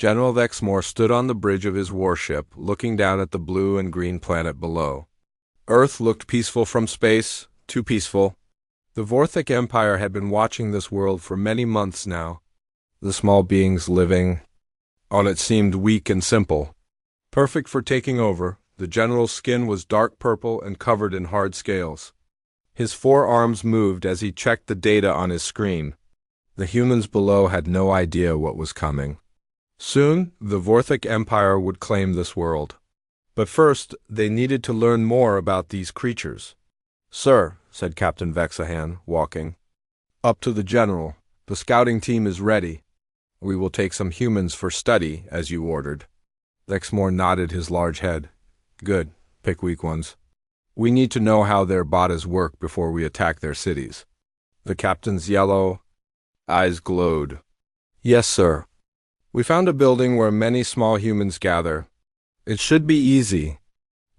General Vexmore stood on the bridge of his warship, looking down at the blue and green planet below. Earth looked peaceful from space, too peaceful. The Vorthic Empire had been watching this world for many months now. The small beings living on it seemed weak and simple. Perfect for taking over, the general's skin was dark purple and covered in hard scales. His forearms moved as he checked the data on his screen. The humans below had no idea what was coming. Soon, the Vorthic Empire would claim this world. But first, they needed to learn more about these creatures. "Sir," said Captain Vexahan, walking up to the general, "the scouting team is ready. We will take some humans for study, as you ordered." Vexmore nodded his large head. "Good. Pick weak ones. We need to know how their bodies work before we attack their cities." The captain's yellow eyes glowed. "Yes, sir. We found a building where many small humans gather. It should be easy."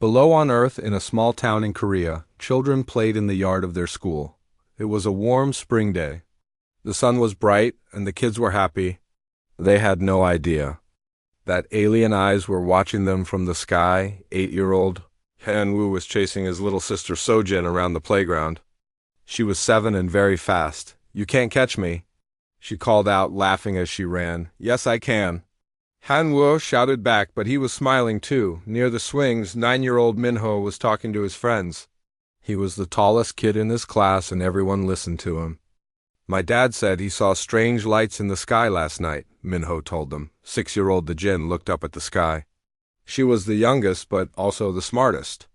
Below on Earth, in a small town in Korea, children played in the yard of their school. It was a warm spring day. The sun was bright, and the kids were happy. They had no idea that alien eyes were watching them from the sky. 8-year-old Han-woo was chasing his little sister Sojin around the playground. She was 7 and very fast. "You can't catch me," she called out, laughing as she ran. "Yes, I can." Han-woo shouted back, but he was smiling too. Near the swings, 9-year-old Minho was talking to his friends. He was the tallest kid in his class, and everyone listened to him. "My dad said he saw strange lights in the sky last night," Minho told them. 6-year-old Jin looked up at the sky. She was the youngest, but also the smartest.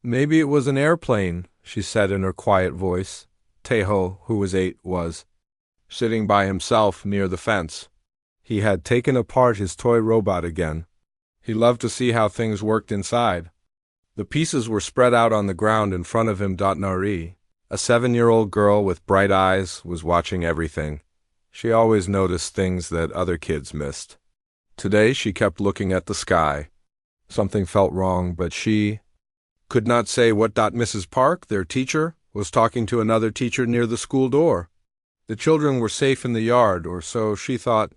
"Maybe it was an airplane," she said in her quiet voice. Taeho, who was 8, was sitting by himself near the fence. He had taken apart his toy robot again. He loved to see how things worked inside. The pieces were spread out on the ground in front of him. Nari, a 7-year-old girl with bright eyes, was watching everything. She always noticed things that other kids missed. Today she kept looking at the sky. Something felt wrong, but she could not say what. Mrs. Park, their teacher, was talking to another teacher near the school door. The children were safe in the yard, or so she thought.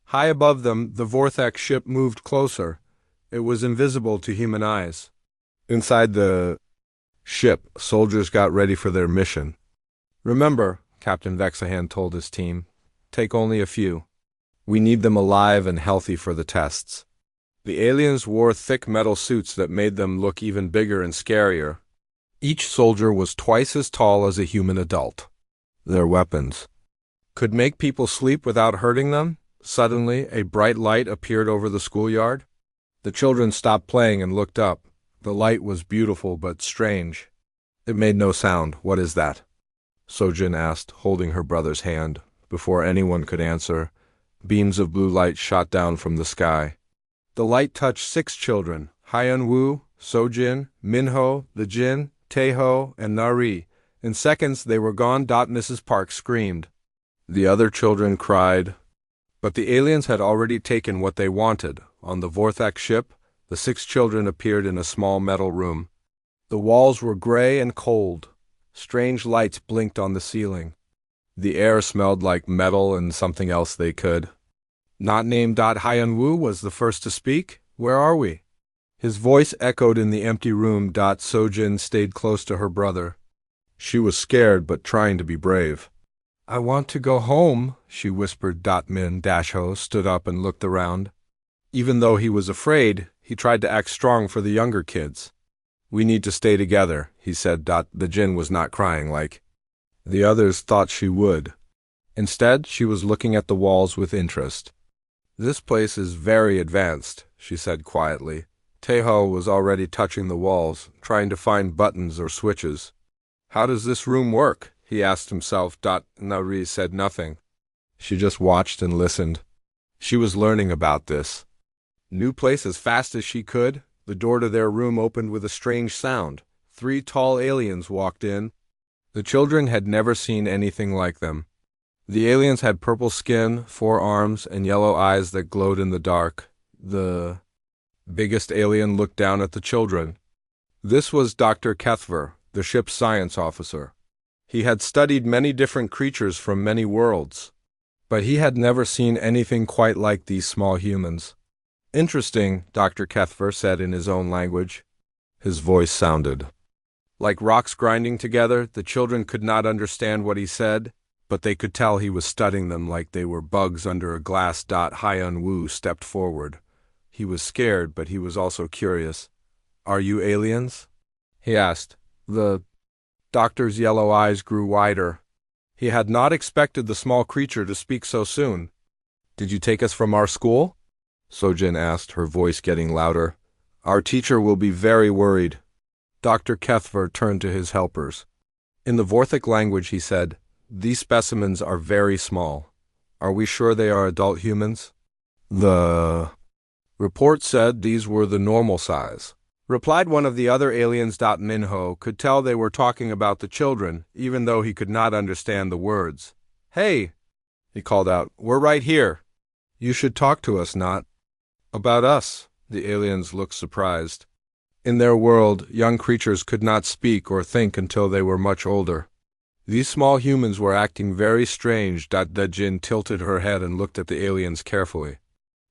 High above them, the Vorthac ship moved closer. It was invisible to human eyes. Inside the ship, soldiers got ready for their mission. "Remember," Captain Vexahan told his team, "take only a few. We need them alive and healthy for the tests." The aliens wore thick metal suits that made them look even bigger and scarier. Each soldier was twice as tall as a human adult. Their weapons could make people sleep without hurting them. Suddenly, a bright light appeared over the schoolyard. The children stopped playing and looked up. The light was beautiful but strange. It made no sound. "What is that?" Sojin asked, holding her brother's hand. Before anyone could answer, beams of blue light shot down from the sky. The light touched 6 children: Hyun-woo, Sojin, Minho, the Jin, Taeho, and Nari. In seconds, they were gone. Mrs. Park screamed. The other children cried. But the aliens had already taken what they wanted. On the Vorthac ship, the 6 children appeared in a small metal room. The walls were gray and cold. Strange lights blinked on the ceiling. The air smelled like metal and something else they could. Not named. Hyun-woo was the first to speak. "Where are we?" His voice echoed in the empty room. Sojin stayed close to her brother. She was scared but trying to be brave. "I want to go home," she whispered. Min-ho stood up and looked around. Even though he was afraid, he tried to act strong for the younger kids. "We need to stay together," he said. The Jin was not crying like the others thought she would. Instead, she was looking at the walls with interest. "This place is very advanced," she said quietly. Taeho was already touching the walls, trying to find buttons or switches. "How does this room work?" he asked himself. Nari said nothing. She just watched and listened. She was learning about this new place as fast as she could. The door to their room opened with a strange sound. 3 tall aliens walked in. The children had never seen anything like them. The aliens had purple skin, 4 arms, and yellow eyes that glowed in the dark. The biggest alien looked down at the children. This was Dr. Kethver, the ship's science officer. He had studied many different creatures from many worlds. But he had never seen anything quite like these small humans. Interesting, Dr. Kethver said in his own language. His voice sounded like rocks grinding together. The children could not understand what he said, but they could tell he was studying them like they were bugs under a glass. Hyun Woo stepped forward. He was scared, but he was also curious. Are you aliens? He asked. The doctor's yellow eyes grew wider. He had not expected the small creature to speak so soon. Did you take us from our school? Sojin asked, her voice getting louder. Our teacher will be very worried. Dr. Kethver turned to his helpers. In the Vorthic language, he said, these specimens are very small. Are we sure they are adult humans? The report said these were the normal size, replied one of the other aliens. Minho could tell they were talking about the children, even though he could not understand the words. Hey, he called out, we're right here. You should talk to us, not about us. The aliens looked surprised. In their world, young creatures could not speak or think until they were much older. These small humans were acting very strange. Jin tilted her head and looked at the aliens carefully.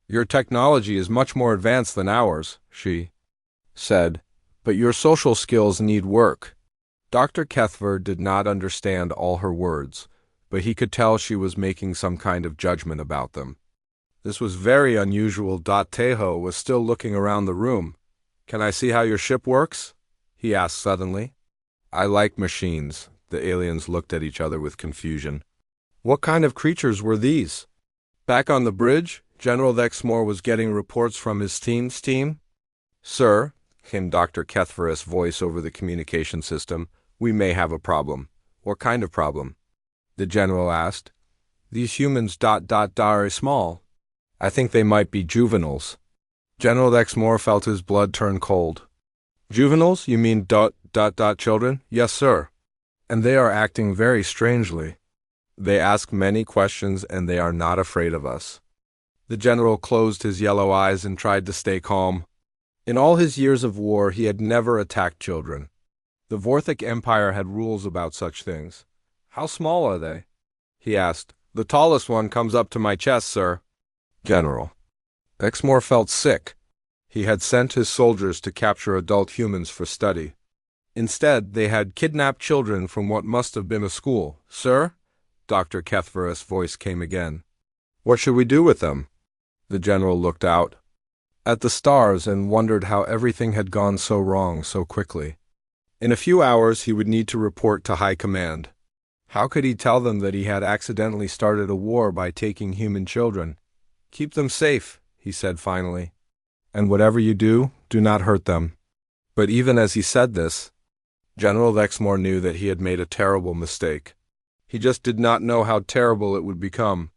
Your technology is much more advanced than ours, she said, but your social skills need work. Dr. Kethver did not understand all her words, but he could tell she was making some kind of judgment about them. This was very unusual. Teho was still looking around the room. Can I see how your ship works? He asked suddenly. I like machines. The aliens looked at each other with confusion. What kind of creatures were these? Back on the bridge, General Lexmore was getting reports from his team's team. Sir, came Dr. Kethver's voice over the communication system, we may have a problem. What kind of problem? The general asked. These humans are small. I think they might be juveniles. General Lexmore felt his blood turn cold. Juveniles? You mean children? Yes, sir. And they are acting very strangely. They ask many questions and they are not afraid of us. The general closed his yellow eyes and tried to stay calm. In all his years of war, he had never attacked children. The Vorthic Empire had rules about such things. How small are they? He asked. The tallest one comes up to my chest, sir. General. Exmoor felt sick. He had sent his soldiers to capture adult humans for study. Instead, they had kidnapped children from what must have been a school. Sir? Dr. Kethver's voice came again. What should we do with them? The general looked out at the stars and wondered how everything had gone so wrong so quickly. In a few hours, he would need to report to High Command. How could he tell them that he had accidentally started a war by taking human children? Keep them safe, he said finally. And whatever you do not hurt them. But even as he said this, General Lexmore knew that he had made a terrible mistake. He just did not know how terrible it would become.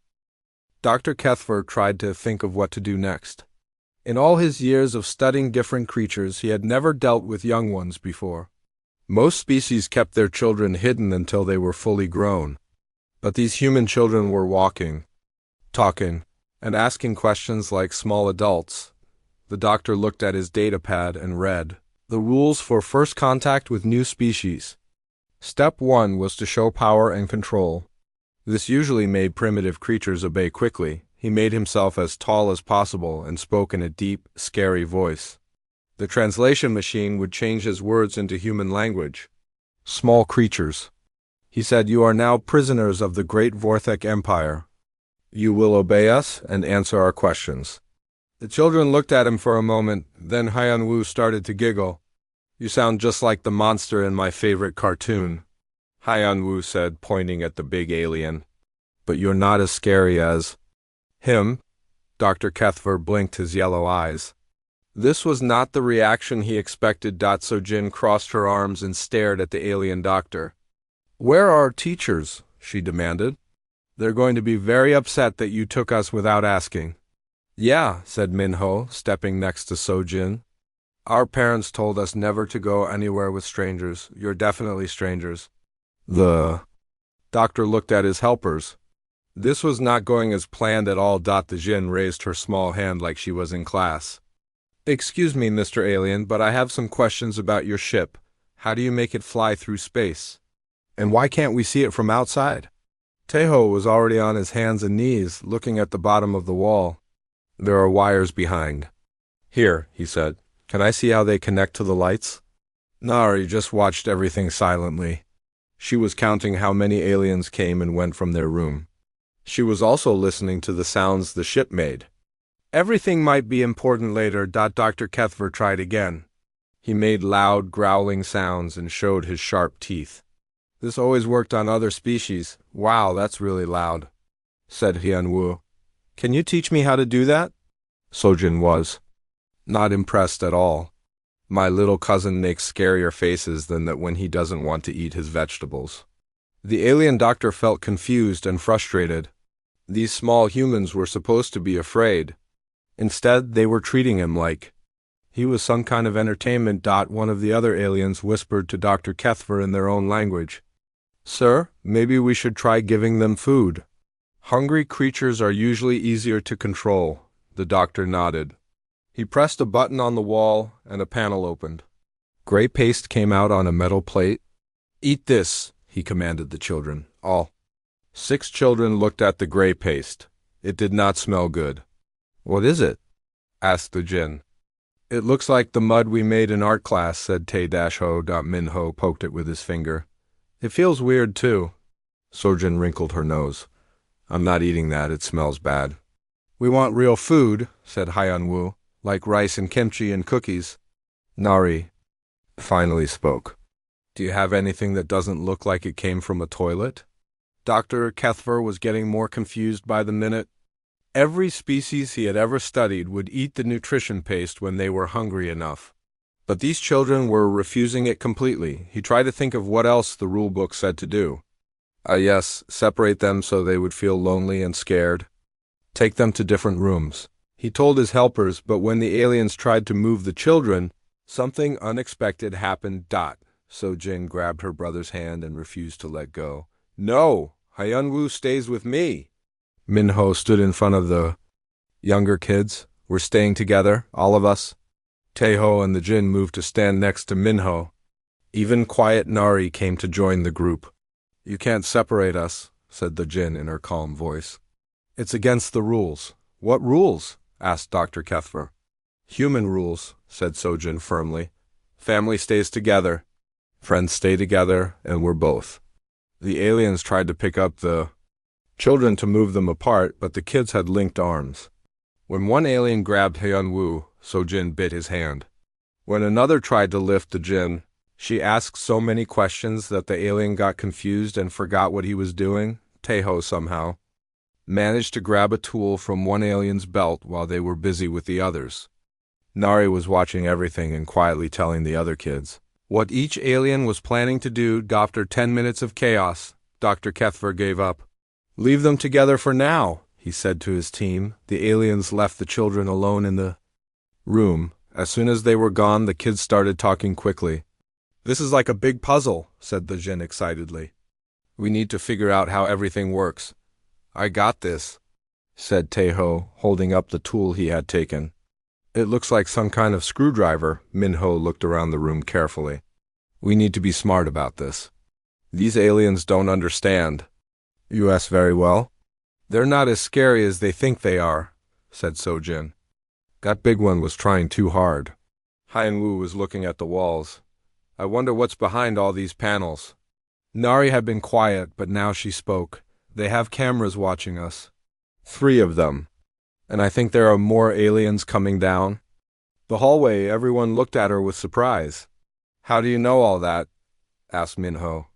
Dr. Kethver tried to think of what to do next. In all his years of studying different creatures, he had never dealt with young ones before. Most species kept their children hidden until they were fully grown. But these human children were walking, talking, and asking questions like small adults. The doctor looked at his datapad and read the rules for first contact with new species. Step 1 was to show power and control. This usually made primitive creatures obey quickly. He made himself as tall as possible and spoke in a deep, scary voice. The translation machine would change his words into human language. Small creatures. He said, you are now prisoners of the great Vorthic Empire. You will obey us and answer our questions. The children looked at him for a moment, then Hyun Woo started to giggle. You sound just like the monster in my favorite cartoon, Hyun Woo said, pointing at the big alien. But you're not as scary as him. Dr. Kethver blinked his yellow eyes. This was not the reaction he expected. Sojin crossed her arms and stared at the alien doctor. Where are our teachers? She demanded. They're going to be very upset that you took us without asking. Yeah, said Minho, stepping next to Sojin. Our parents told us never to go anywhere with strangers. You're definitely strangers. The doctor looked at his helpers. This was not going as planned at all. The Jin raised her small hand like she was in class. Excuse me, Mr. Alien, but I have some questions about your ship. How do you make it fly through space? And why can't we see it from outside? Teho was already on his hands and knees, looking at the bottom of the wall. There are wires behind. Here, he said. Can I see how they connect to the lights? Nari just watched everything silently. She was counting how many aliens came and went from their room. She was also listening to the sounds the ship made. Everything might be important later. Dr. Kethver tried again. He made loud, growling sounds and showed his sharp teeth. This always worked on other species. Wow, that's really loud, said Hyun-woo. Can you teach me how to do that? Sojin was not impressed at all. My little cousin makes scarier faces than that when he doesn't want to eat his vegetables. The alien doctor felt confused and frustrated. These small humans were supposed to be afraid. Instead, they were treating him like he was some kind of entertainment. One of the other aliens whispered to Dr. Kethver in their own language. Sir, maybe we should try giving them food. Hungry creatures are usually easier to control. The doctor nodded. He pressed a button on the wall, and a panel opened. Gray paste came out on a metal plate. Eat this, he commanded the children. All 6 children looked at the gray paste. It did not smell good. What is it? Asked the Jinn. It looks like the mud we made in art class, said Tae-ho. Min-ho poked it with his finger. It feels weird, too. Sojin wrinkled her nose. I'm not eating that, it smells bad. We want real food, said Hyun-woo, like rice and kimchi and cookies. Nari finally spoke. Do you have anything that doesn't look like it came from a toilet? Dr. Kethver was getting more confused by the minute. Every species he had ever studied would eat the nutrition paste when they were hungry enough. But these children were refusing it completely. He tried to think of what else the rule book said to do. Yes, separate them so they would feel lonely and scared. Take them to different rooms. He told his helpers, but when the aliens tried to move the children, something unexpected happened. Sojin grabbed her brother's hand and refused to let go. No, Hyun-woo stays with me. Min-ho stood in front of the younger kids. We're staying together, all of us. Tae-ho and the Jinn moved to stand next to Min-ho. Even quiet Nari came to join the group. You can't separate us, said the Jinn in her calm voice. It's against the rules. What rules? Asked Dr. Kethver. Human rules, said Sojin firmly. Family stays together. Friends stay together, and we're both. The aliens tried to pick up the children to move them apart, but the kids had linked arms. When one alien grabbed Hyun-woo, Sojin bit his hand. When another tried to lift the Jinn, she asked so many questions that the alien got confused and forgot what he was doing. Tae-ho somehow managed to grab a tool from one alien's belt while they were busy with the others. Nari was watching everything and quietly telling the other kids what each alien was planning to do. After 10 minutes of chaos, Dr. Kethver gave up. Leave them together for now, he said to his team. The aliens left the children alone in the room. As soon as they were gone, the kids started talking quickly. This is like a big puzzle, said the Jinn excitedly. We need to figure out how everything works. I got this, said Tae-ho, holding up the tool he had taken. It looks like some kind of screwdriver. Min-ho looked around the room carefully. We need to be smart about this. These aliens don't understand. U.S. very well. They're not as scary as they think they are, said Sojin. That big one was trying too hard. Hyun-woo was looking at the walls. I wonder what's behind all these panels. Nari had been quiet, but now she spoke. They have cameras watching us. 3 of them. And I think there are more aliens coming down. The hallway, everyone looked at her with surprise. How do you know all that? Asked Min-ho.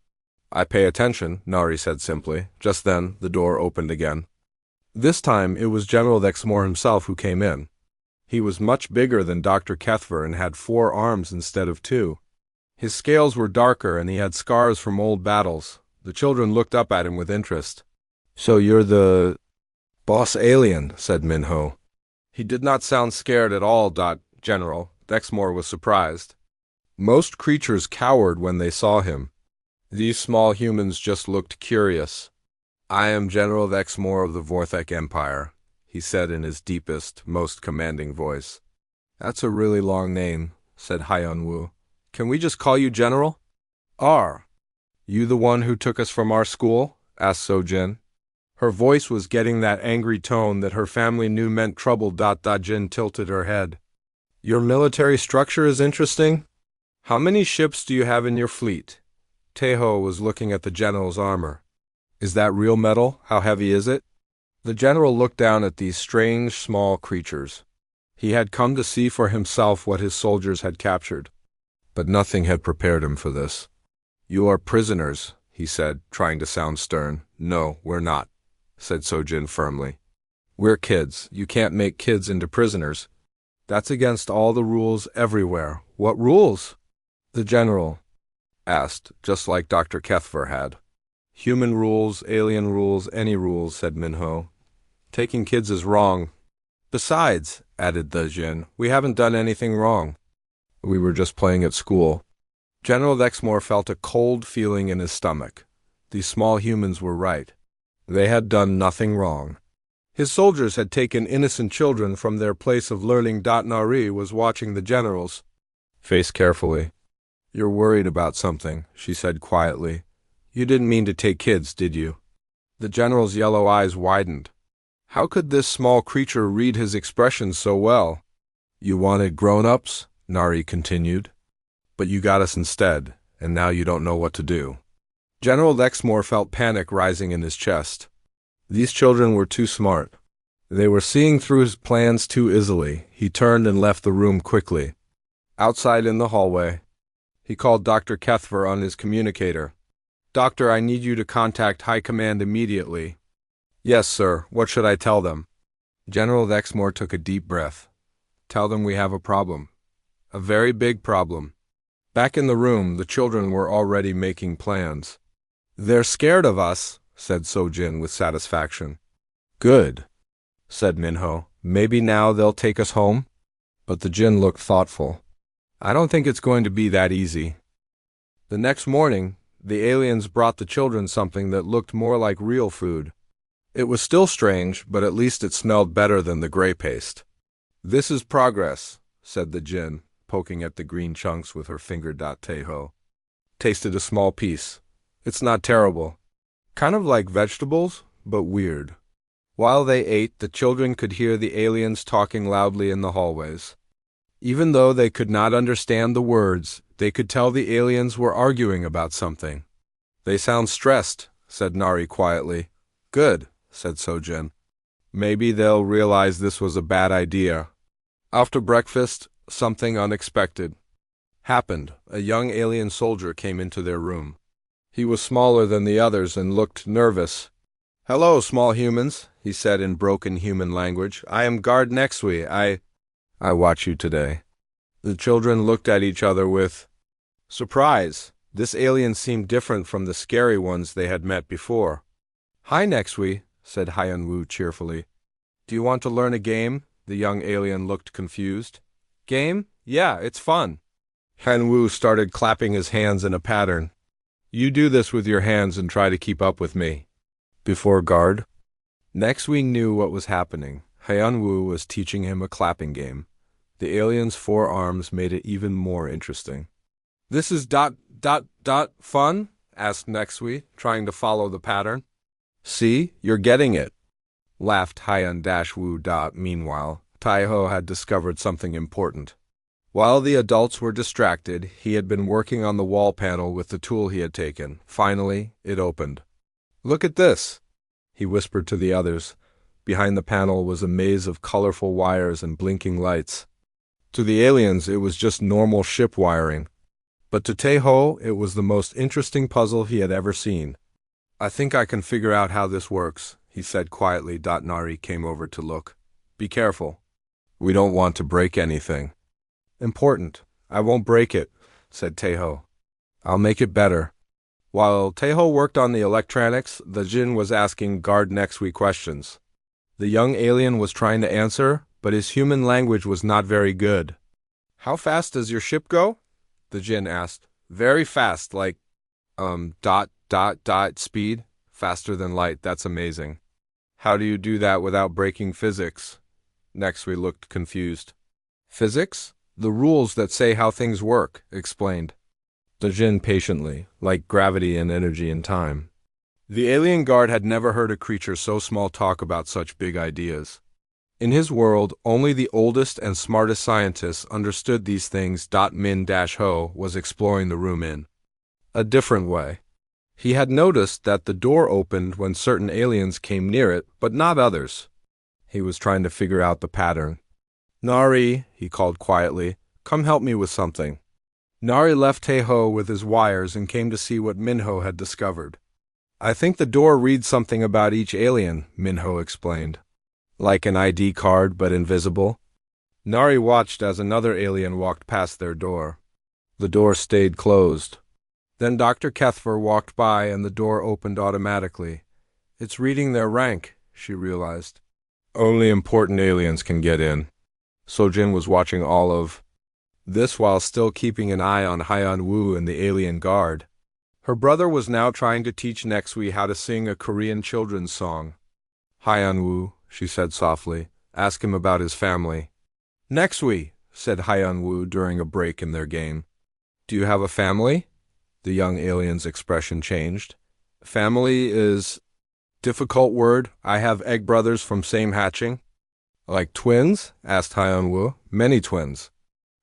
I pay attention, Nari said simply. Just then, the door opened again. This time, it was General Dexmore himself who came in. He was much bigger than Dr. Kethver and had 4 arms instead of 2. His scales were darker and he had scars from old battles. The children looked up at him with interest. So you're the boss alien, said Min-ho. He did not sound scared at all. General Dexmore was surprised. Most creatures cowered when they saw him. These small humans just looked curious. I am General Dexmore of the Vorthek Empire, he said in his deepest, most commanding voice. That's a really long name, said Hyun-woo. Can we just call you General? Are you the one who took us from our school? Asked Sojin. Her voice was getting that angry tone that her family knew meant trouble. Jin tilted her head. Your military structure is interesting. How many ships do you have in your fleet? Taeho was looking at the general's armor. Is that real metal? How heavy is it? The general looked down at these strange, small creatures. He had come to see for himself what his soldiers had captured. But nothing had prepared him for this. You are prisoners, he said, trying to sound stern. No, we're not, said Sojin firmly. We're kids. You can't make kids into prisoners. That's against all the rules everywhere. What rules? The general asked, just like Dr. Kethver had. Human rules, alien rules, any rules, said Minho. Taking kids is wrong. Besides, added the Jin, we haven't done anything wrong. We were just playing at school. General Dexmore felt a cold feeling in his stomach. These small humans were right. They had done nothing wrong. His soldiers had taken innocent children from their place of learning. Nari was watching the general's face carefully. You're worried about something, she said quietly. You didn't mean to take kids, did you? The general's yellow eyes widened. How could this small creature read his expressions so well? You wanted grown-ups, Nari continued. But you got us instead, and now you don't know what to do. General Dexmore felt panic rising in his chest. These children were too smart. They were seeing through his plans too easily. He turned and left the room quickly. Outside in the hallway, he called Dr. Kethver on his communicator. Doctor, I need you to contact High Command immediately. Yes, sir. What should I tell them? General Dexmore took a deep breath. Tell them we have a problem. A very big problem. Back in the room, the children were already making plans. They're scared of us, said Sojin with satisfaction. Good, said Minho. Maybe now they'll take us home? But the Jin looked thoughtful. I don't think it's going to be that easy. The next morning, the aliens brought the children something that looked more like real food. It was still strange, but at least it smelled better than the gray paste. This is progress, said the Jin, poking at the green chunks with her finger. Taeho tasted a small piece. It's not terrible. Kind of like vegetables, but weird. While they ate, the children could hear the aliens talking loudly in the hallways. Even though they could not understand the words, they could tell the aliens were arguing about something. They sound stressed, said Nari quietly. Good, said Sojin. Maybe they'll realize this was a bad idea. After breakfast, something unexpected happened. A young alien soldier came into their room. He was smaller than the others and looked nervous. Hello, small humans, he said in broken human language. I am Guard Nexui. I watch you today. The children looked at each other with surprise. This alien seemed different from the scary ones they had met before. Hi, Nexui, said Hyun-woo cheerfully. Do you want to learn a game? The young alien looked confused. Game? Yeah, it's fun. Hyun-woo started clapping his hands in a pattern. You do this with your hands and try to keep up with me. Before Guard. Nexui knew what was happening. Hyun-woo was teaching him a clapping game. The alien's forearms made it even more interesting. This is fun? Asked Nexui, trying to follow the pattern. See, you're getting it, laughed Hyun-woo. Meanwhile, Taeho had discovered something important. While the adults were distracted, he had been working on the wall panel with the tool he had taken. Finally, it opened. Look at this, he whispered to the others. Behind the panel was a maze of colorful wires and blinking lights. To the aliens, it was just normal ship wiring. But to Taeho, it was the most interesting puzzle he had ever seen. I think I can figure out how this works, he said quietly. Nari came over to look. Be careful. We don't want to break anything. Important. I won't break it, said Taeho. I'll make it better. While Taeho worked on the electronics, the Jin was asking Guard Nexui questions. The young alien was trying to answer, but his human language was not very good. How fast does your ship go? The Jin asked. Very fast, like, speed. Faster than light, that's amazing. How do you do that without breaking physics? Nexui looked confused. Physics? The rules that say how things work, explained. The Jin patiently, like gravity and energy and time. The alien guard had never heard a creature so small talk about such big ideas. In his world, only the oldest and smartest scientists understood these things. Min-Ho was exploring the room in a different way. He had noticed that the door opened when certain aliens came near it, but not others. He was trying to figure out the pattern. "Nari," he called quietly, "come help me with something." Nari left Taeho with his wires and came to see what Minho had discovered. "I think the door reads something about each alien," Minho explained. "Like an ID card, but invisible?" Nari watched as another alien walked past their door. The door stayed closed. Then Dr. Kethver walked by and the door opened automatically. "It's reading their rank," she realized. "Only important aliens can get in." Sojin was watching all of this while still keeping an eye on Hyeon Woo and the alien guard. Her brother was now trying to teach Nexui how to sing a Korean children's song. "Hyeon Woo," she said softly, "ask him about his family." "Nexui," said Hyeon Woo during a break in their game. "Do you have a family?" The young alien's expression changed. "Family is difficult word. I have egg brothers from same hatching." "Like twins?" asked Hyeon Woo. "Many twins."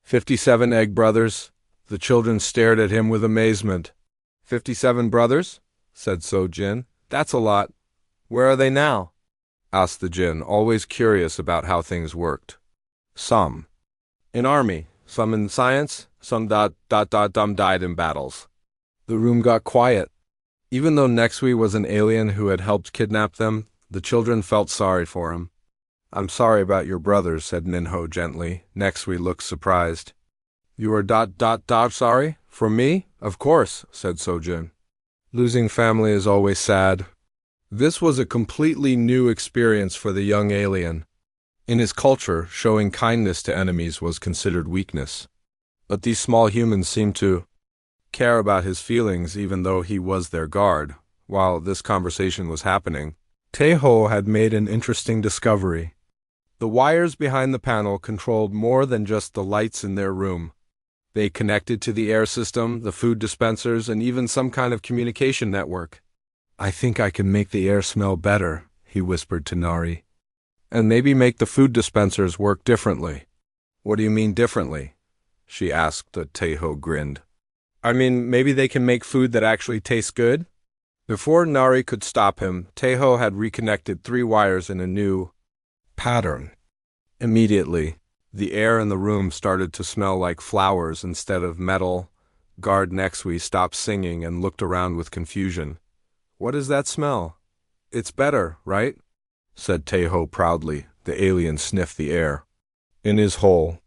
57 egg brothers." The children stared at him with amazement. 57 brothers?" said Sojin. "That's a lot. Where are they now?" asked the Jin, always curious about how things worked. "Some in army, some in science, some died in battles." The room got quiet. Even though Nexui was an alien who had helped kidnap them, the children felt sorry for him. "I'm sorry about your brothers," said Minho gently. Nexui looked surprised. "You are sorry? For me? Of course," said Sojin. "Losing family is always sad." This was a completely new experience for the young alien. In his culture, showing kindness to enemies was considered weakness. But these small humans seemed to care about his feelings even though he was their guard. While this conversation was happening, Taeho had made an interesting discovery. The wires behind the panel controlled more than just the lights in their room. They connected to the air system, the food dispensers, and even some kind of communication network. "I think I can make the air smell better," he whispered to Nari. "And maybe make the food dispensers work differently." "What do you mean differently?" she asked. Taeho grinned. "I mean, maybe they can make food that actually tastes good?" Before Nari could stop him, Taeho had reconnected 3 wires in a new pattern. Immediately, the air in the room started to smell like flowers instead of metal. Guard Nexui stopped singing and looked around with confusion. "What is that smell?" "It's better, right?" said Taeho proudly. The alien sniffed the air. In his whole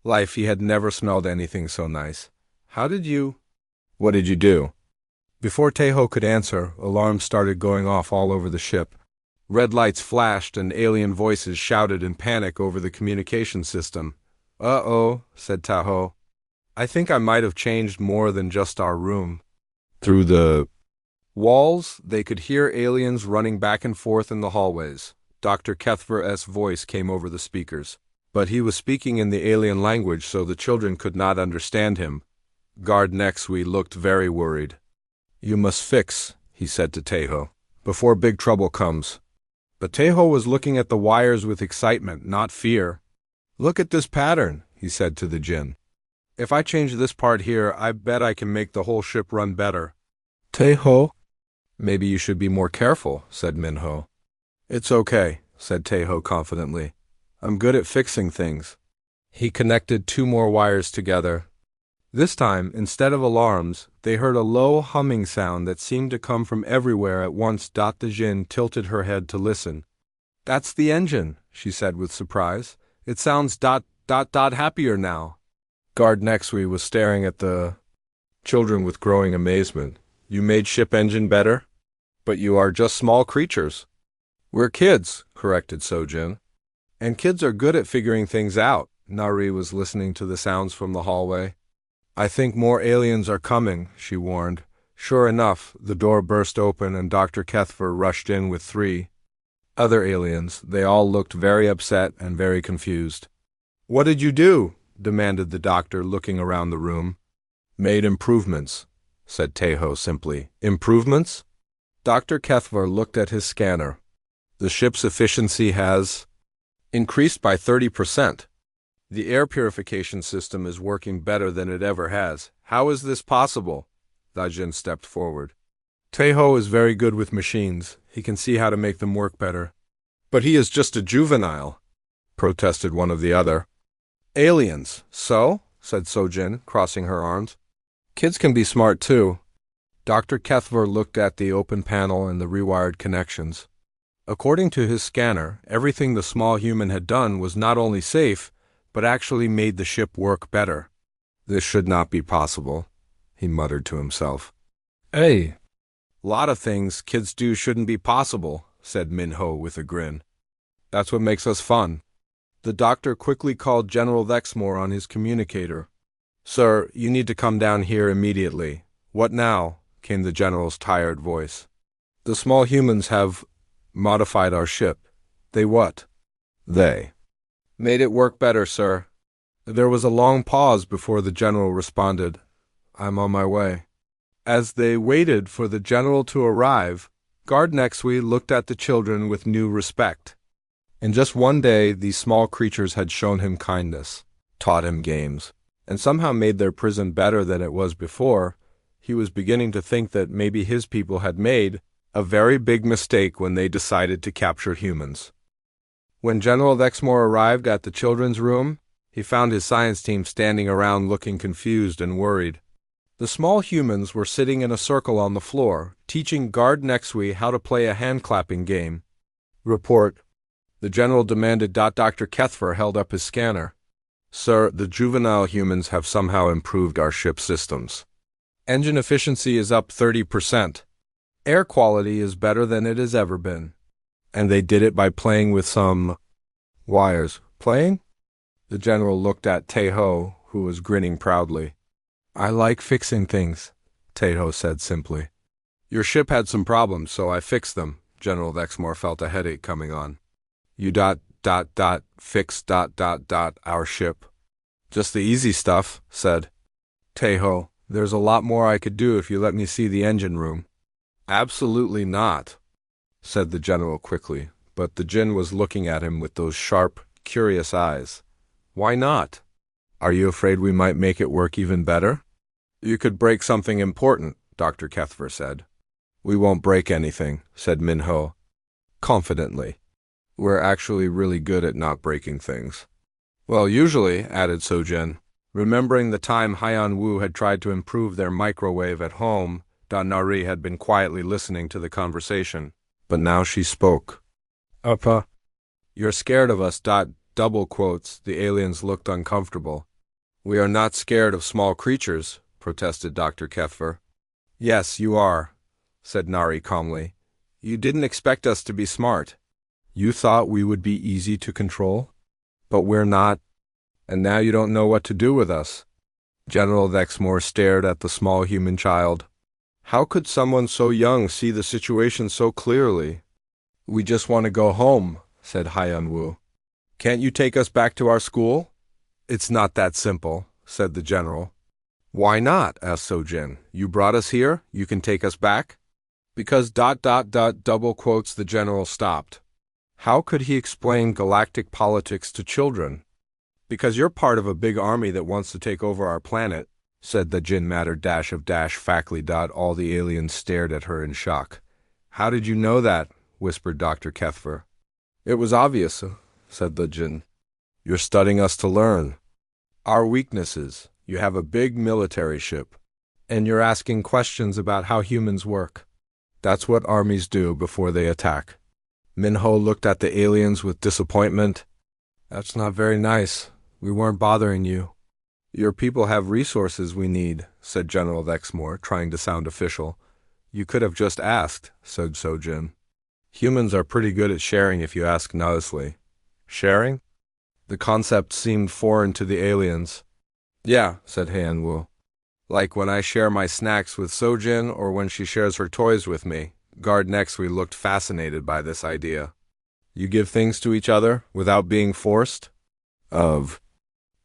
life, he had never smelled anything so nice. What did you do?" Before Taeho could answer, alarms started going off all over the ship. Red lights flashed and alien voices shouted in panic over the communication system. "Uh-oh," said Taeho. "I think I might have changed more than just our room." Through the walls, they could hear aliens running back and forth in the hallways. Dr. Kethver's voice came over the speakers, but he was speaking in the alien language so the children could not understand him. Guard Nexui looked very worried. "You must fix," he said to Taeho, "before big trouble comes." But Taeho was looking at the wires with excitement, not fear. "Look at this pattern," he said to the Jin. "If I change this part here, I bet I can make the whole ship run better." "Taeho?" "Maybe you should be more careful," said Minho. "It's okay," said Taeho confidently. "I'm good at fixing things." He connected 2 more wires together. This time, instead of alarms, they heard a low humming sound that seemed to come from everywhere at once. The Jin tilted her head to listen. "That's the engine," she said with surprise. "It sounds happier now." Guard Nexui was staring at the children with growing amazement. "You made ship engine better? But you are just small creatures." "We're kids," corrected Sojin. "And kids are good at figuring things out." Nari was listening to the sounds from the hallway. "I think more aliens are coming," she warned. Sure enough, the door burst open and Dr. Kethver rushed in with 3 other aliens. They all looked very upset and very confused. "What did you do?" demanded the doctor, looking around the room. "Made improvements," said Taeho simply. "Improvements?" Dr. Kethvar looked at his scanner. The ship's efficiency has increased by 30%. The air purification system is working better than it ever has. How is this possible? Dajin stepped forward. Teho is very good with machines. He can see how to make them work better. But he is just a juvenile, protested one of the other. Aliens, so? Said Sojin, crossing her arms. Kids can be smart too. Dr. Kethvar looked at the open panel and the rewired connections. According to his scanner, everything the small human had done was not only safe, but actually made the ship work better. This should not be possible, he muttered to himself. Hey! Lot of things kids do shouldn't be possible, said Minho with a grin. That's what makes us fun. The doctor quickly called General Lexmore on his communicator. Sir, you need to come down here immediately. What now? Came the general's tired voice. The small humans have modified our ship. They what? They made it work better, sir. There was a long pause before the general responded. I'm on my way. As they waited for the general to arrive, Guard Nexui looked at the children with new respect. In just one day, these small creatures had shown him kindness, taught him games, and somehow made their prison better than it was before. He was beginning to think that maybe his people had made a very big mistake when they decided to capture humans. When General Lexmore arrived at the children's room, he found his science team standing around looking confused and worried. The small humans were sitting in a circle on the floor, teaching Guard Nexui how to play a hand-clapping game. Report. The general demanded. Dr. Kethvar held up his scanner. Sir, the juvenile humans have somehow improved our ship systems. Engine efficiency is up 30%. Air quality is better than it has ever been. And they did it by playing with some wires. Playing? The general looked at Teho, who was grinning proudly. I like fixing things, Teho said simply. Your ship had some problems, so I fixed them. General Lexmore felt a headache coming on. You fix our ship. Just the easy stuff, said Teho. There's a lot more I could do if you let me see the engine room. Absolutely not, said the general quickly, but the Jinn was looking at him with those sharp, curious eyes. Why not? Are you afraid we might make it work even better? You could break something important, Dr. Kethvar said. We won't break anything, said Minho, confidently. We're actually really good at not breaking things. Well, usually, added Sojin. Remembering the time Haiyan Wu had tried to improve their microwave at home, Nari had been quietly listening to the conversation. But now she spoke. Uppa. You're scared of us. Double quotes. The aliens looked uncomfortable. We are not scared of small creatures, protested Dr. Kethvar. Yes, you are, said Nari calmly. You didn't expect us to be smart. You thought we would be easy to control? But we're not. And now you don't know what to do with us. General Lexmore stared at the small human child. How could someone so young see the situation so clearly? We just want to go home, said Haiyan Wu. Can't you take us back to our school? It's not that simple, said the general. Why not? Asked Sojin. You brought us here, you can take us back? Because double quotes. The general stopped. How could he explain galactic politics to children? Because you're part of a big army that wants to take over our planet, said the Jinn Matter -factly. All the aliens stared at her in shock. How did you know that? Whispered Dr. Kethvar. It was obvious, said the Jinn. You're studying us to learn. Our weaknesses. You have a big military ship. And you're asking questions about how humans work. That's what armies do before they attack. Minho looked at the aliens with disappointment. That's not very nice. We weren't bothering you. Your people have resources we need, said General Lexmore, trying to sound official. You could have just asked, said Sojin. Humans are pretty good at sharing if you ask nicely. Sharing? The concept seemed foreign to the aliens. Yeah, said Haiyan Wu. Like when I share my snacks with Sojin or when she shares her toys with me. Guard Nexui looked fascinated by this idea. You give things to each other without being forced? Of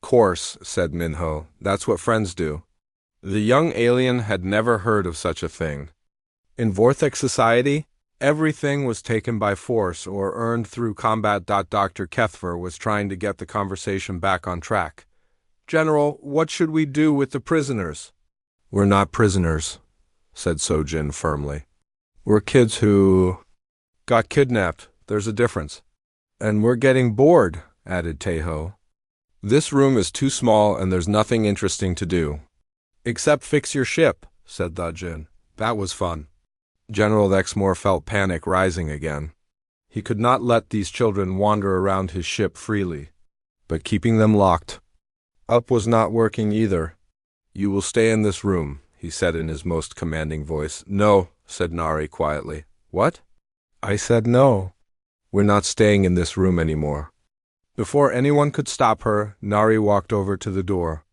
course, said Minho. That's what friends do. The young alien had never heard of such a thing. In Vortex society, everything was taken by force or earned through combat. Dr. Kethver was trying to get the conversation back on track. General, what should we do with the prisoners? We're not prisoners, said Sojin firmly. We're kids who got kidnapped. There's a difference. And we're getting bored, added Taeho. This room is too small and there's nothing interesting to do. Except fix your ship, said Jin. That was fun. General Exmoor felt panic rising again. He could not let these children wander around his ship freely. But keeping them locked up was not working either. You will stay in this room, he said in his most commanding voice. No, said Nari quietly. What? I said no. We're not staying in this room anymore. Before anyone could stop her, Nari walked over to the door.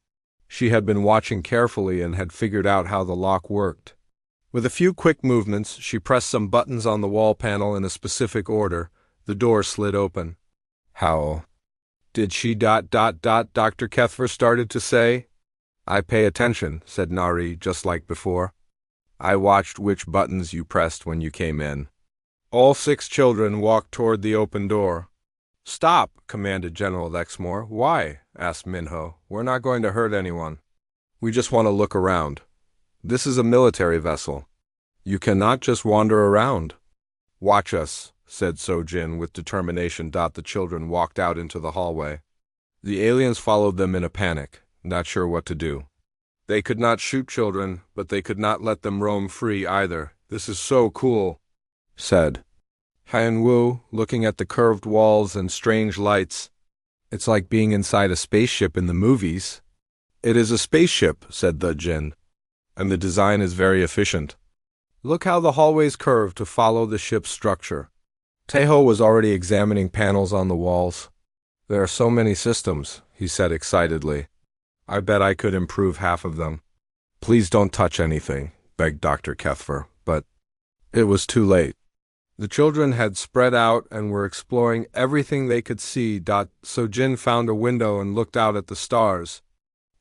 She had been watching carefully and had figured out how the lock worked. With a few quick movements, she pressed some buttons on the wall panel in a specific order. The door slid open. How did she ... Dr. Kethver started to say. I pay attention, said Nari, just like before. I watched which buttons you pressed when you came in. All 6 children walked toward the open door. Stop, commanded General Exmoor. Why? Asked Minho. We're not going to hurt anyone. We just want to look around. This is a military vessel. You cannot just wander around. Watch us, said Sojin with determination. The children walked out into the hallway. The aliens followed them in a panic, not sure what to do. They could not shoot children, but they could not let them roam free either. This is so cool, said Hyen-Woo, looking at the curved walls and strange lights. It's like being inside a spaceship in the movies. It is a spaceship, said the Jin, and the design is very efficient. Look how the hallways curve to follow the ship's structure. Taeho was already examining panels on the walls. There are so many systems, he said excitedly. I bet I could improve half of them. Please don't touch anything, begged Dr. Kethver, but it was too late. The children had spread out and were exploring everything they could see. Sojin found a window and looked out at the stars.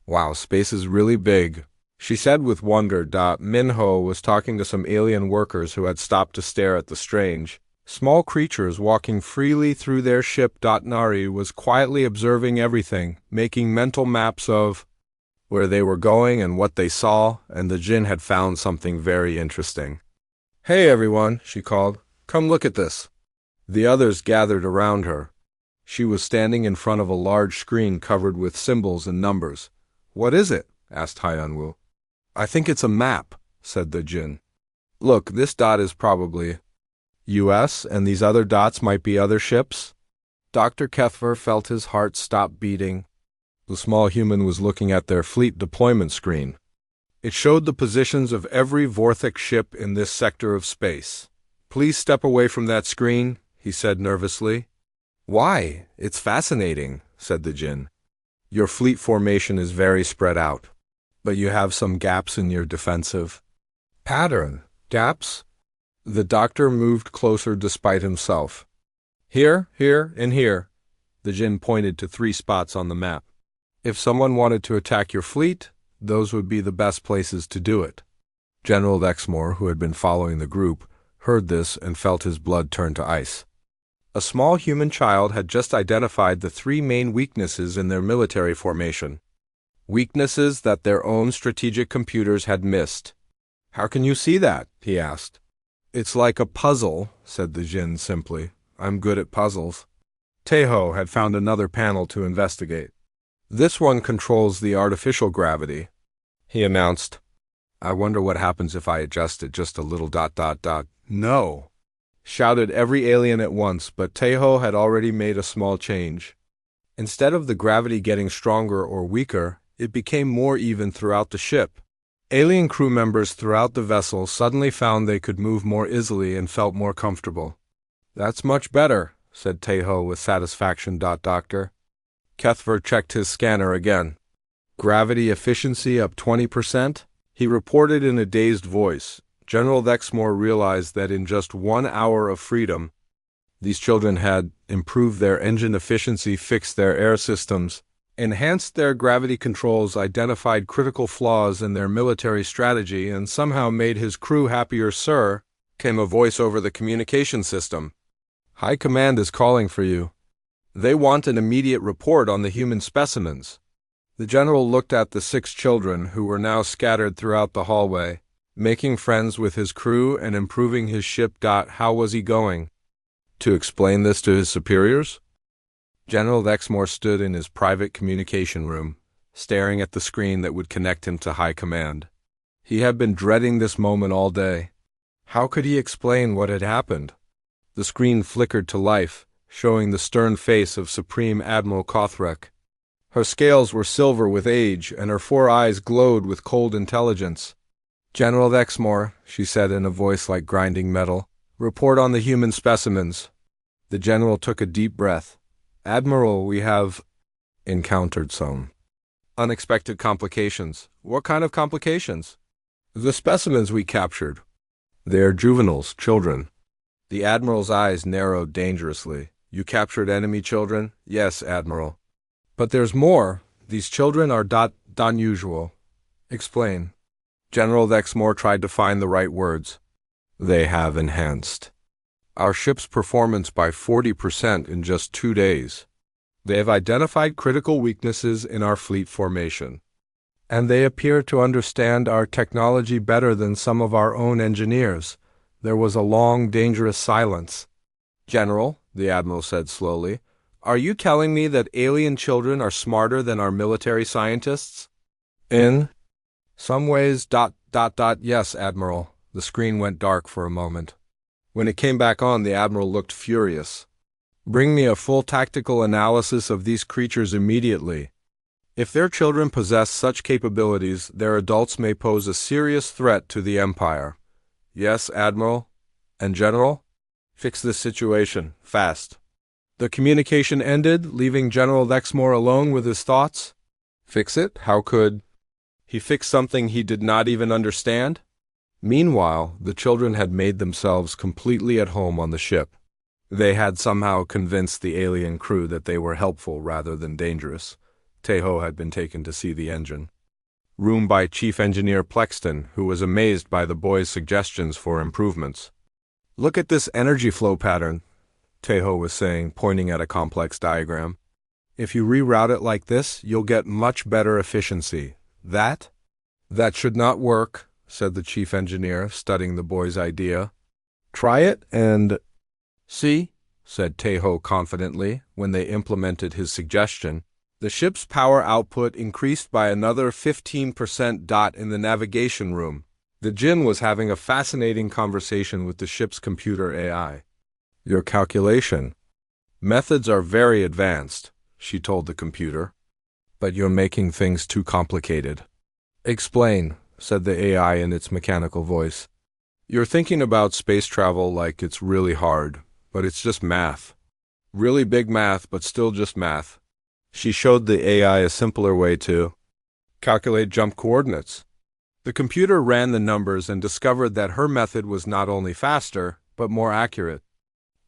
Wow, space is really big, she said with wonder. Minho was talking to some alien workers who had stopped to stare at the strange, small creatures walking freely through their ship. Nari was quietly observing everything, making mental maps of where they were going and what they saw, and the Jin had found something very interesting. Hey everyone, she called. Come look at this. The others gathered around her. She was standing in front of a large screen covered with symbols and numbers. What is it? Asked Hyen-Woo. I think it's a map, said the Jin. Look, this dot is probably US, and these other dots might be other ships. Dr. Kethver felt his heart stop beating. The small human was looking at their fleet deployment screen. It showed the positions of every Vortex ship in this sector of space. Please step away from that screen, he said nervously. Why? It's fascinating, said the Jin. Your fleet formation is very spread out, but you have some gaps in your defensive pattern. Gaps? The doctor moved closer despite himself. Here, and here. The Jin pointed to 3 spots on the map. If someone wanted to attack your fleet, those would be the best places to do it. General Exmoor, who had been following the group, heard this and felt his blood turn to ice. A small human child had just identified the 3 main weaknesses in their military formation. Weaknesses that their own strategic computers had missed. How can you see that? He asked. It's like a puzzle, said the Jin simply. I'm good at puzzles. Taeho had found another panel to investigate. This one controls the artificial gravity, he announced. I wonder what happens if I adjust it just a little ... No, shouted every alien at once, but Taeho had already made a small change. Instead of the gravity getting stronger or weaker, it became more even throughout the ship. Alien crew members throughout the vessel suddenly found they could move more easily and felt more comfortable. That's much better, said Taeho with satisfaction. Doctor Kethver checked his scanner again. Gravity efficiency up 20%? He reported in a dazed voice. General Exmoor realized that in just 1 hour of freedom, these children had improved their engine efficiency, fixed their air systems, enhanced their gravity controls, identified critical flaws in their military strategy, and somehow made his crew happier, sir, came a voice over the communication system. High Command is calling for you. They want an immediate report on the human specimens. The general looked at the 6 children who were now scattered throughout the hallway, making friends with his crew and improving his ship. How was he going to explain this to his superiors? General Exmore stood in his private communication room, staring at the screen that would connect him to High Command. He had been dreading this moment all day. How could he explain what had happened? The screen flickered to life, showing the stern face of Supreme Admiral Kothrek. Her scales were silver with age, and her 4 eyes glowed with cold intelligence. General Exmore, she said in a voice like grinding metal, report on the human specimens. The general took a deep breath. Admiral, we have encountered some unexpected complications. What kind of complications? The specimens we captured. They're juveniles, children. The Admiral's eyes narrowed dangerously. You captured enemy children? Yes, Admiral. But there's more. These children are unusual. Explain. General Exmore tried to find the right words. They have enhanced our ship's performance by 40% in just 2 days. They have identified critical weaknesses in our fleet formation, and they appear to understand our technology better than some of our own engineers. There was a long, dangerous silence. General, the Admiral said slowly, are you telling me that alien children are smarter than our military scientists? In some ways, yes, Admiral. The screen went dark for a moment. When it came back on, the Admiral looked furious. Bring me a full tactical analysis of these creatures immediately. If their children possess such capabilities, their adults may pose a serious threat to the Empire. Yes, Admiral. And General? Fix this situation, fast. The communication ended, leaving General Exmore alone with his thoughts. Fix it? How could he fix something he did not even understand? Meanwhile, the children had made themselves completely at home on the ship. They had somehow convinced the alien crew that they were helpful rather than dangerous. Tejo had been taken to see the engine room by Chief Engineer Plexton, who was amazed by the boys' suggestions for improvements. Look at this energy flow pattern, Tejo was saying, pointing at a complex diagram. If you reroute it like this, you'll get much better efficiency. That should not work, said the chief engineer, studying the boy's idea. Try it and see, said Tejo confidently, when they implemented his suggestion. The ship's power output increased by another 15% in the navigation room. The Jinn was having a fascinating conversation with the ship's computer AI. Your calculation methods are very advanced, she told the computer. But you're making things too complicated. Explain, said the AI in its mechanical voice. You're thinking about space travel like it's really hard, but it's just math. Really big math, but still just math. She showed the AI a simpler way to calculate jump coordinates. The computer ran the numbers and discovered that her method was not only faster, but more accurate.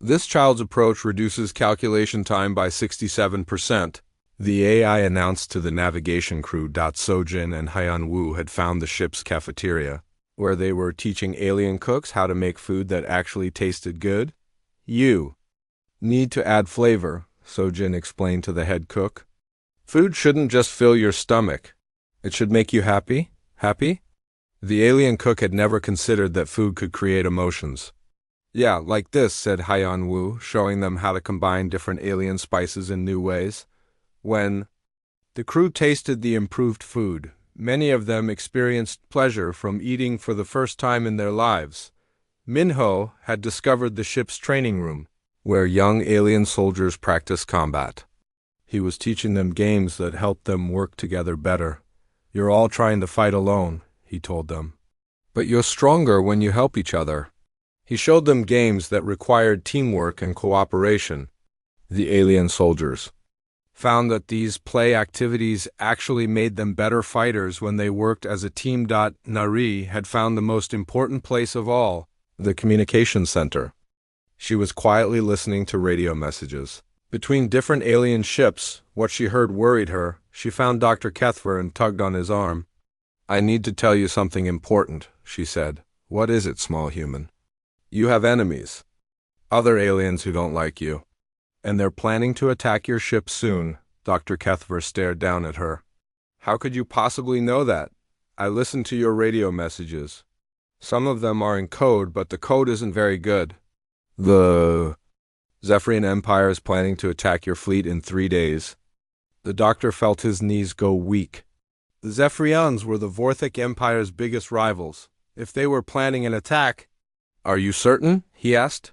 This child's approach reduces calculation time by 67%. The AI announced to the navigation crew that Sojin and Haiyan Wu had found the ship's cafeteria, where they were teaching alien cooks how to make food that actually tasted good. You need to add flavor, Sojin explained to the head cook. Food shouldn't just fill your stomach. It should make you happy. Happy? The alien cook had never considered that food could create emotions. Yeah, like this, said Haiyan Wu, showing them how to combine different alien spices in new ways. When the crew tasted the improved food, many of them experienced pleasure from eating for the first time in their lives. Minho had discovered the ship's training room, where young alien soldiers practice combat. He was teaching them games that helped them work together better. You're all trying to fight alone, he told them. But you're stronger when you help each other. He showed them games that required teamwork and cooperation. The alien soldiers found that these play activities actually made them better fighters when they worked as a team. Nari had found the most important place of all, the communication center. She was quietly listening to radio messages. Between different alien ships, what she heard worried her. She found Dr. Kethver and tugged on his arm. "I need to tell you something important," she said. "What is it, small human?" "You have enemies. Other aliens who don't like you. And they're planning to attack your ship soon." Dr. Kethver stared down at her. "How could you possibly know that? I listened to your radio messages. Some of them are in code, but the code isn't very good. The Zephyrian Empire is planning to attack your fleet in 3 days." The doctor felt his knees go weak. The Zephyrians were the Vorthic Empire's biggest rivals. If they were planning an attack— "Are you certain?" he asked.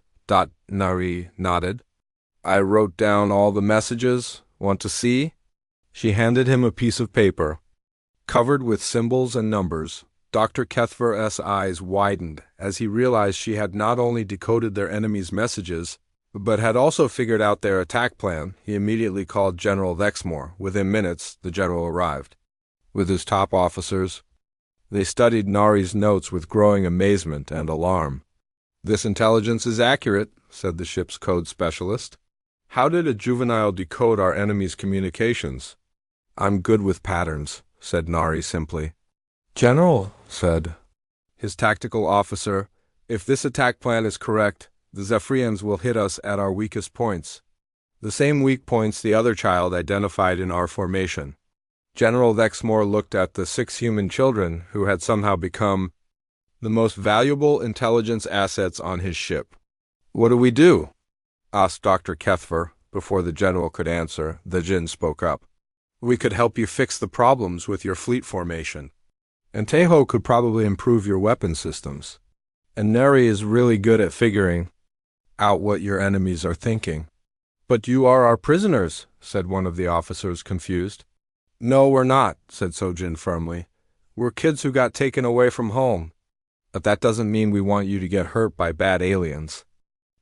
Nari nodded. "I wrote down all the messages. Want to see?" She handed him a piece of paper, covered with symbols and numbers. Dr. Kethver's eyes widened as he realized she had not only decoded their enemies' messages, but had also figured out their attack plan. He immediately called General Lexmore. Within minutes, the general arrived with his top officers. They studied Nari's notes with growing amazement and alarm. "This intelligence is accurate," said the ship's code specialist. "How did a juvenile decode our enemy's communications?" "I'm good with patterns," said Nari simply. "General," said his tactical officer, "if this attack plan is correct, the Zephyrians will hit us at our weakest points, the same weak points the other child identified in our formation." General Lexmore looked at the 6 human children who had somehow become the most valuable intelligence assets on his ship. "What do we do?" asked Dr. Kethver. Before the general could answer, the Jinn spoke up. "We could help you fix the problems with your fleet formation. And Teho could probably improve your weapon systems. And Neri is really good at figuring out what your enemies are thinking." "But you are our prisoners," said one of the officers, confused. "No, we're not," said Sojin firmly. "We're kids who got taken away from home. But that doesn't mean we want you to get hurt by bad aliens.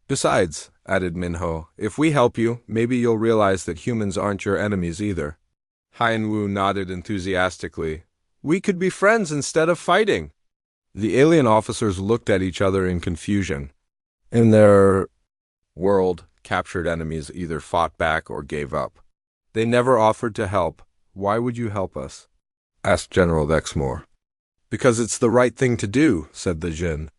Besides," added Minho, "if we help you, maybe you'll realize that humans aren't your enemies either." Haiyan-Wu nodded enthusiastically. "We could be friends instead of fighting." The alien officers looked at each other in confusion. In their world, captured enemies either fought back or gave up. "They never offered to help. Why would you help us?" asked General Lexmore. "Because it's the right thing to do," said the Jinn.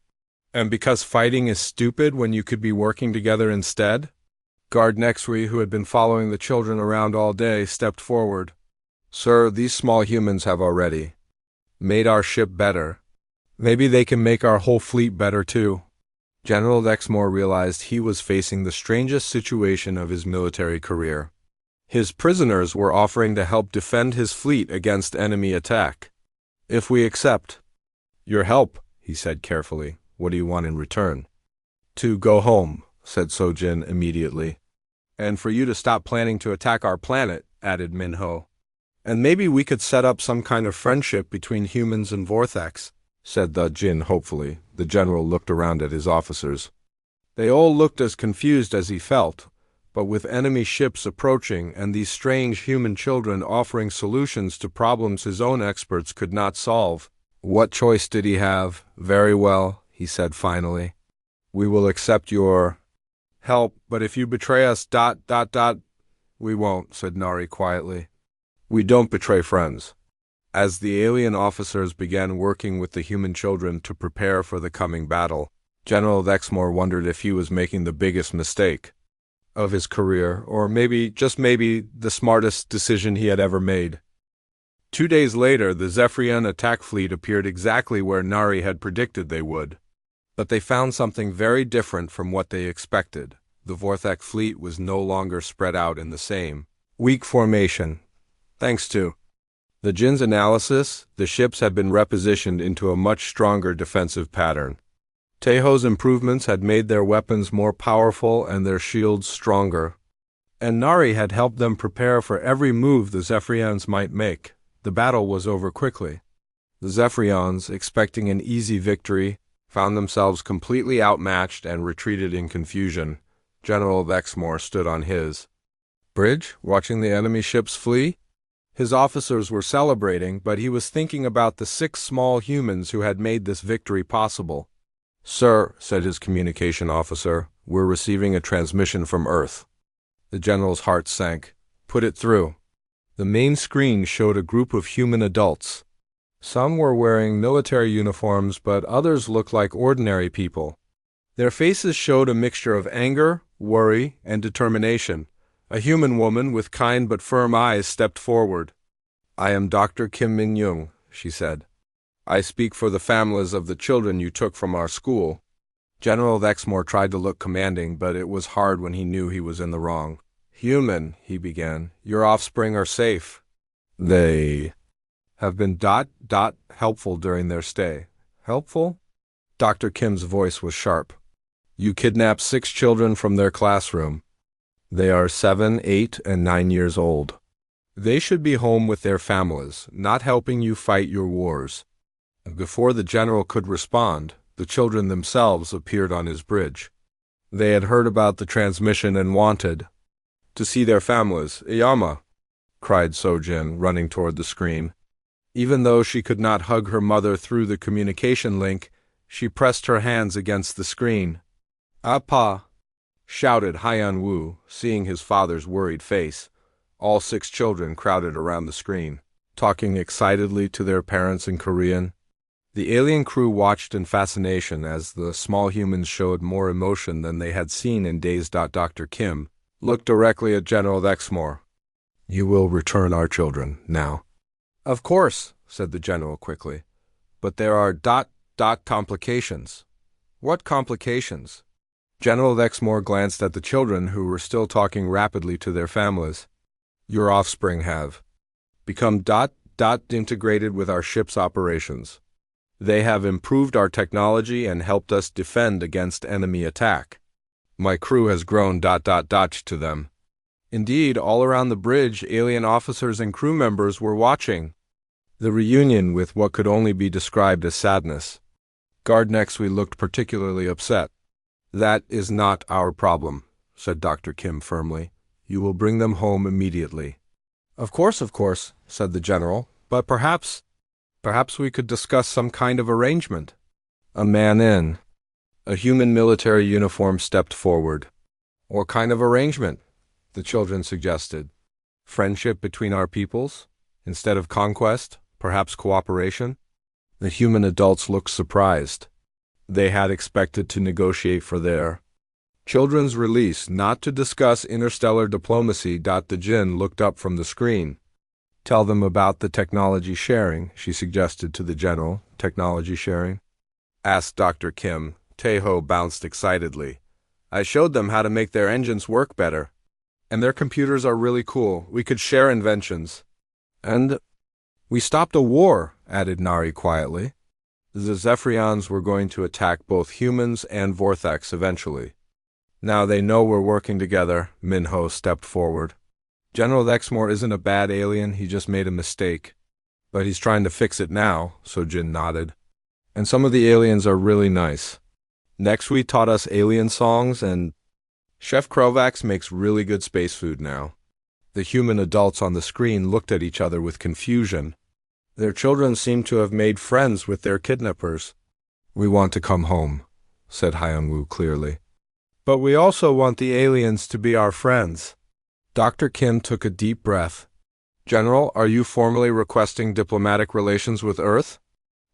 "And because fighting is stupid when you could be working together instead?" Guard Nexui, who had been following the children around all day, stepped forward. "Sir, these small humans have already made our ship better. Maybe they can make our whole fleet better too." General Lexmore realized he was facing the strangest situation of his military career. His prisoners were offering to help defend his fleet against enemy attack. "If we accept your help," he said carefully, "what do you want in return?" "To go home," said Sojin immediately. "And for you to stop planning to attack our planet," added Minho. "And maybe we could set up some kind of friendship between humans and Vorthax," said the Jinn hopefully. The general looked around at his officers. They all looked as confused as he felt, but with enemy ships approaching and these strange human children offering solutions to problems his own experts could not solve, what choice did he have? "Very well," he said finally. "We will accept your help, but if you betray us, ... "We won't," said Nari quietly. "We don't betray friends." As the alien officers began working with the human children to prepare for the coming battle, General Lexmore wondered if he was making the biggest mistake of his career, or maybe, just maybe, the smartest decision he had ever made. 2 days later, the Zephyrian attack fleet appeared exactly where Nari had predicted they would. But they found something very different from what they expected. The Vorthak fleet was no longer spread out in the same weak formation. Thanks to the Jinn's analysis, the ships had been repositioned into a much stronger defensive pattern. Teho's improvements had made their weapons more powerful and their shields stronger. And Nari had helped them prepare for every move the Zephyrians might make. The battle was over quickly. The Zephyrians, expecting an easy victory, found themselves completely outmatched and retreated in confusion. General Lexmore stood on his bridge, watching the enemy ships flee. His officers were celebrating, but he was thinking about the 6 small humans who had made this victory possible. "Sir," said his communication officer, "we're receiving a transmission from Earth." The general's heart sank. Put it through. The main screen showed a group of human adults. Some were wearing military uniforms, but others looked like ordinary people. Their faces showed a mixture of anger, worry, and determination. A human woman with kind but firm eyes stepped forward. "I am Dr. Kim Min-young," she said. "I speak for the families of the children you took from our school." General Exmoor tried to look commanding, but it was hard when he knew he was in the wrong. "Human," he began, "your offspring are safe. They have been helpful during their stay." "Helpful?" Dr. Kim's voice was sharp. "You kidnapped 6 children from their classroom. They are 7, 8, and 9 years old. They should be home with their families, not helping you fight your wars." Before the general could respond, the children themselves appeared on his bridge. They had heard about the transmission and wanted to see their families. "Iyama!" cried Sojin, running toward the screen. Even though she could not hug her mother through the communication link, she pressed her hands against the screen. "Appa!" shouted Hyan Wu, seeing his father's worried face. All 6 children crowded around the screen, talking excitedly to their parents in Korean. The alien crew watched in fascination as the small humans showed more emotion than they had seen in days. Dr. Kim looked directly at General Exmoor. "You will return our children, now." "Of course," said the general quickly. "But there are complications." "What complications?" General Exmoor glanced at the children who were still talking rapidly to their families. "Your offspring have become integrated with our ship's operations. They have improved our technology and helped us defend against enemy attack. My crew has grown to them." Indeed, all around the bridge, alien officers and crew members were watching the reunion with what could only be described as sadness. Guard Nexui looked particularly upset. "That is not our problem," said Dr. Kim firmly. "You will bring them home immediately." Of course," said the general. "But perhaps we could discuss some kind of arrangement." A man in a human military uniform stepped forward. "What kind of arrangement?" the children suggested. "Friendship between our peoples? Instead of conquest, perhaps cooperation?" The human adults looked surprised. They had expected to negotiate for their children's release, not to discuss interstellar diplomacy. The Jinn looked up from the screen. "Tell them about the technology sharing," she suggested to the general. "Technology sharing?" asked Dr. Kim. Taeho bounced excitedly. "I showed them how to make their engines work better. And their computers are really cool. We could share inventions." "And we stopped a war," added Nari quietly. "The Zephyrians were going to attack both humans and Vortex eventually. Now they know we're working together." Minho stepped forward. "General Exmoor isn't a bad alien, he just made a mistake. But he's trying to fix it now," Sojin nodded. "And some of the aliens are really nice. Nexui taught us alien songs, and Chef Krovax makes really good space food now." The human adults on the screen looked at each other with confusion. Their children seemed to have made friends with their kidnappers. "We want to come home," said Hyun-woo clearly. "But we also want the aliens to be our friends." Dr. Kim took a deep breath. "General, are you formally requesting diplomatic relations with Earth?"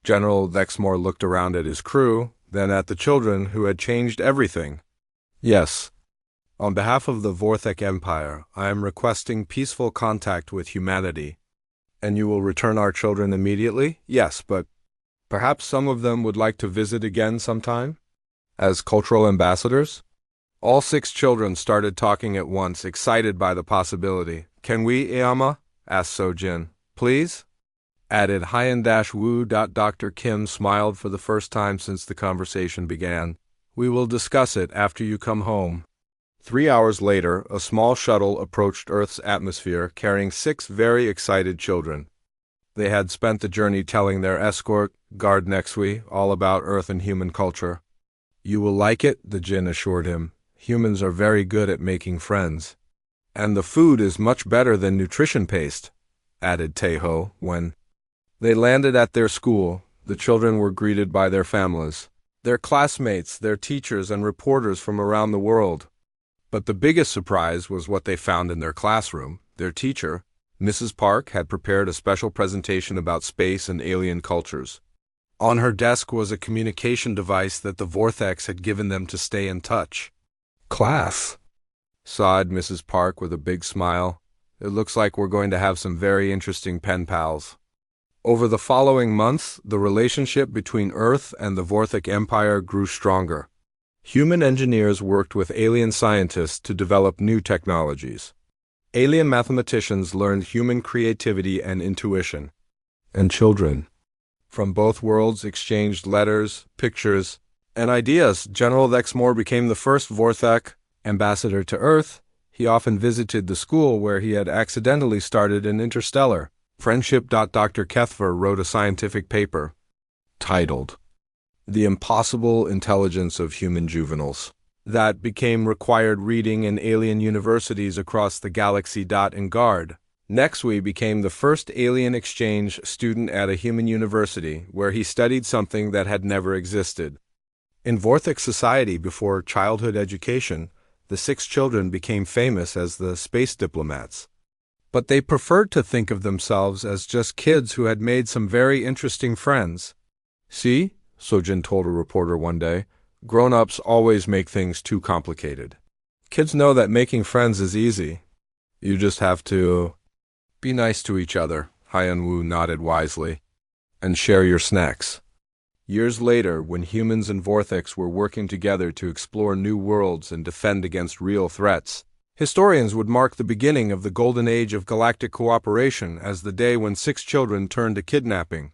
General Exmoor looked around at his crew, then at the children who had changed everything. "Yes. On behalf of the Vorthek Empire, I am requesting peaceful contact with humanity." "And you will return our children immediately?" "Yes, but perhaps some of them would like to visit again sometime? As cultural ambassadors?" All 6 children started talking at once, excited by the possibility. "Can we, Aoyama?" asked Sojin. "Please?" added Hyan-Woo. Dr. Kim smiled for the first time since the conversation began. "We will discuss it after you come home." 3 hours later, a small shuttle approached Earth's atmosphere, carrying 6 very excited children. They had spent the journey telling their escort, Guard Nexui, all about Earth and human culture. "You will like it," the Jinn assured him. "Humans are very good at making friends. And the food is much better than nutrition paste," added Taeho. When they landed at their school, the children were greeted by their families, their classmates, their teachers, and reporters from around the world. But the biggest surprise was what they found in their classroom. Their teacher, Mrs. Park, had prepared a special presentation about space and alien cultures. On her desk was a communication device that the Vortex had given them to stay in touch. "Class," sighed Mrs. Park with a big smile. "It looks like we're going to have some very interesting pen pals." Over the following months, the relationship between Earth and the Vorthic Empire grew stronger. Human engineers worked with alien scientists to develop new technologies. Alien mathematicians learned human creativity and intuition. And children from both worlds exchanged letters, pictures, and ideas. General Lexmore became the first Vorthek ambassador to Earth. He often visited the school where he had accidentally started an interstellar friendship. Dr. Kethver wrote a scientific paper titled "The Impossible Intelligence of Human Juveniles" that became required reading in alien universities across the galaxy. In Guard, Nexui became the first alien exchange student at a human university where he studied something that had never existed. In Vorthic society before childhood education, the 6 children became famous as the space diplomats. But they preferred to think of themselves as just kids who had made some very interesting friends. "See," Sojin told a reporter one day, "grown-ups always make things too complicated. Kids know that making friends is easy. You just have to be nice to each other," Hyan-Woo nodded wisely, "and share your snacks." Years later, when humans and Vortex were working together to explore new worlds and defend against real threats, historians would mark the beginning of the golden age of galactic cooperation as the day when 6 children turned a kidnapping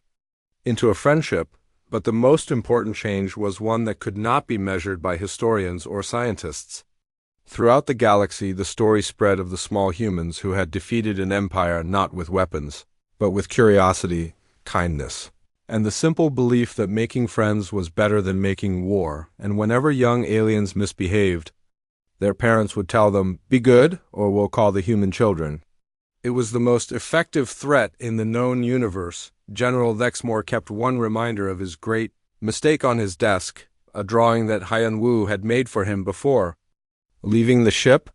into a friendship. But the most important change was one that could not be measured by historians or scientists. Throughout the galaxy, the story spread of the small humans who had defeated an empire not with weapons, but with curiosity, kindness, and the simple belief that making friends was better than making war. And whenever young aliens misbehaved, their parents would tell them, "Be good, or we'll call the human children." It was the most effective threat in the known universe. General Lexmore kept one reminder of his great mistake on his desk, a drawing that Hyan-Woo had made for him before. Leaving the ship,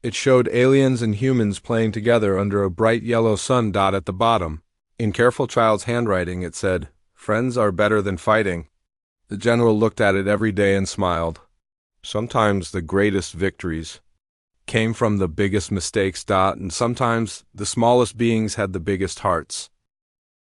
it showed aliens and humans playing together under a bright yellow sun. At the bottom, in careful child's handwriting, it said, "Friends are better than fighting." The general looked at it every day and smiled. Sometimes the greatest victories came from the biggest mistakes. And sometimes the smallest beings had the biggest hearts.